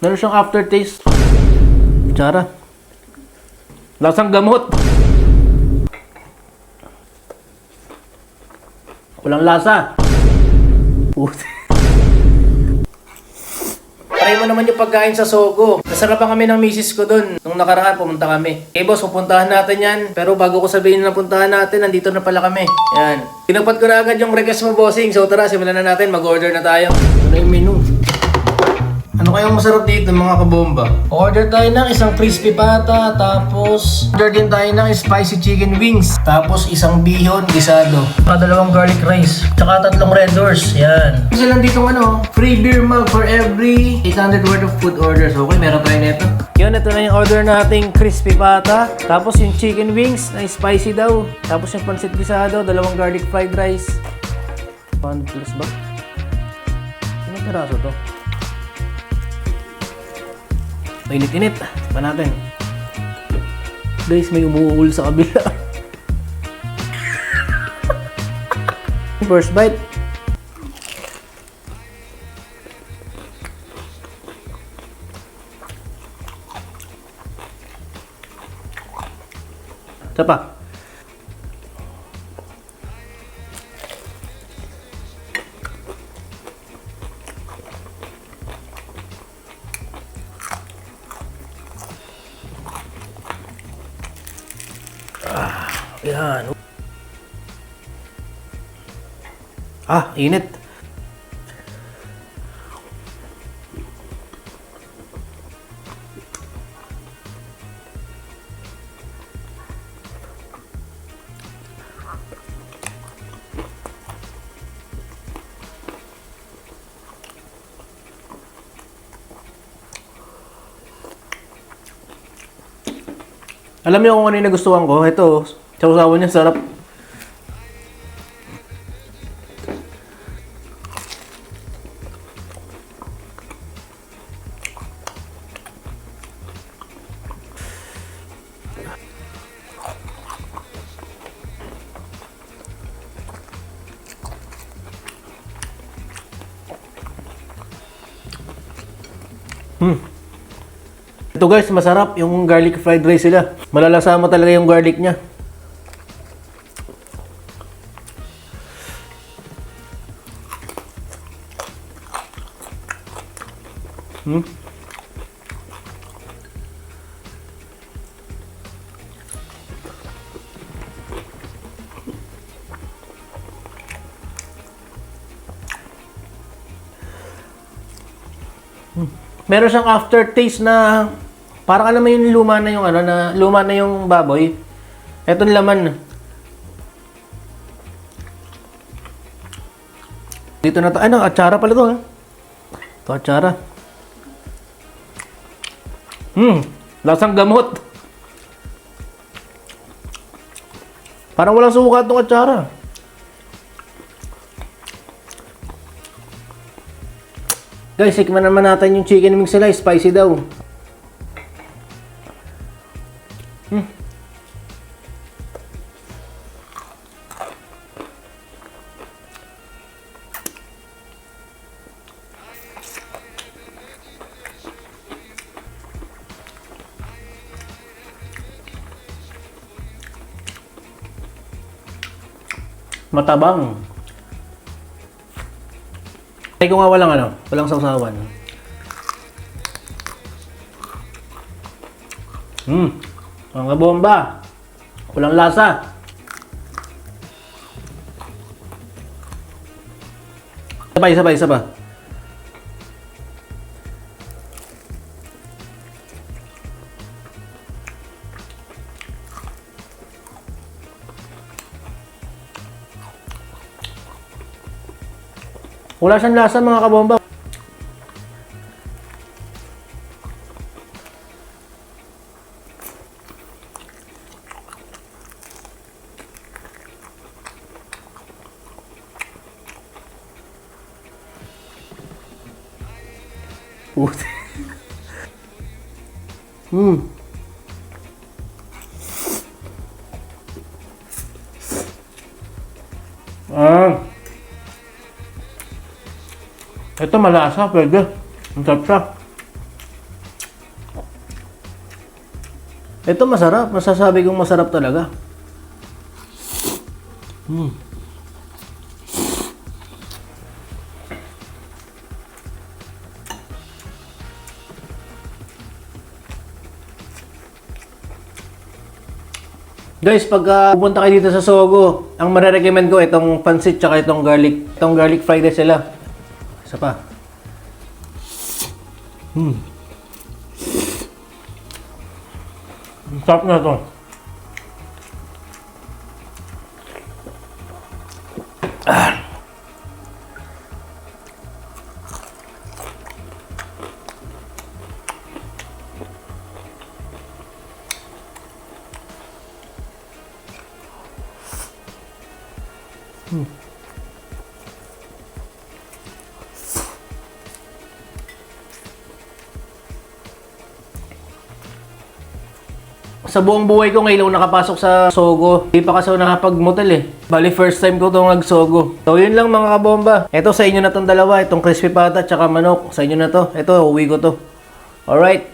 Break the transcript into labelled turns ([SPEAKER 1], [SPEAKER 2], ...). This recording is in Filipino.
[SPEAKER 1] Meron siyang aftertaste. Kutsara. Lasang gamot. Walang lasa. Try mo naman yung pagkain sa Sogo. Nasarapan kami ng misis ko dun. Nung nakaraan, pumunta kami. Eh boss, pupuntahan natin yan. Pero bago ko sabihin na puntahan natin, nandito na pala kami. Yan. Tinagpat ko na agad yung request mo, bossing. So tara, simulan na natin. Mag-order na tayo. Ito na yung menu. Ano kayang masarap dito mga kabomba? Order tayo ng isang crispy pata, tapos order din tayo ng spicy chicken wings, tapos isang bihon gisado, dalawang garlic rice, tsaka 3 red doors. Yan. Kasi lang dito free beer mug for every 800 worth of food orders. Okay, meron tayo nito. Yun, ito na yung order nating crispy pata, tapos yung chicken wings na spicy daw, tapos yung pancit gisado, 2 garlic fried rice. 100 plus ba? Anong peraso to? Mainit-init. Pa natin. Guys, may umuul sa kabila. First bite. Isa pa. Yan. Init. Alam niyo kung ano yung nagustuhan ko? Ito, sausawan niya, sarap. Ito guys, masarap yung garlic fried rice sila. Malalasa mo talaga yung garlic niya. Meron siyang aftertaste na parang alam mo yung luma na yung luma na yung baboy. Etong laman. Dito na atsara pala to, ha. Ito atsara. Lasang gamot. Parang walang suka itong atsara. Guys, tikman naman natin yung chicken wings nila, spicy daw. Matabang. Ay ko nga walang sausawan. Mga bomba. Walang lasa. Isa pa. Wala siyang lasa mga kabomba. Ito malasa, pwede. Ang sarap siya. Ito masarap. Masasabi kong masarap talaga. Guys, pagka pupunta kayo dito sa Sogo, ang marerecommend ko itong pansit tsaka itong garlic. Itong garlic fried rice sila. Isa pa. Sarap na ito. Sa buong buhay ko ngayon ako nakapasok sa Sogo. Hindi pa kasi ako nakapag-motel eh. Bali first time ko itong nag-Sogo. So yun lang mga kabomba. Ito sa inyo na tong dalawa. Itong crispy pata at saka manok. Sa inyo na to. Ito, uwi ko to. Alright.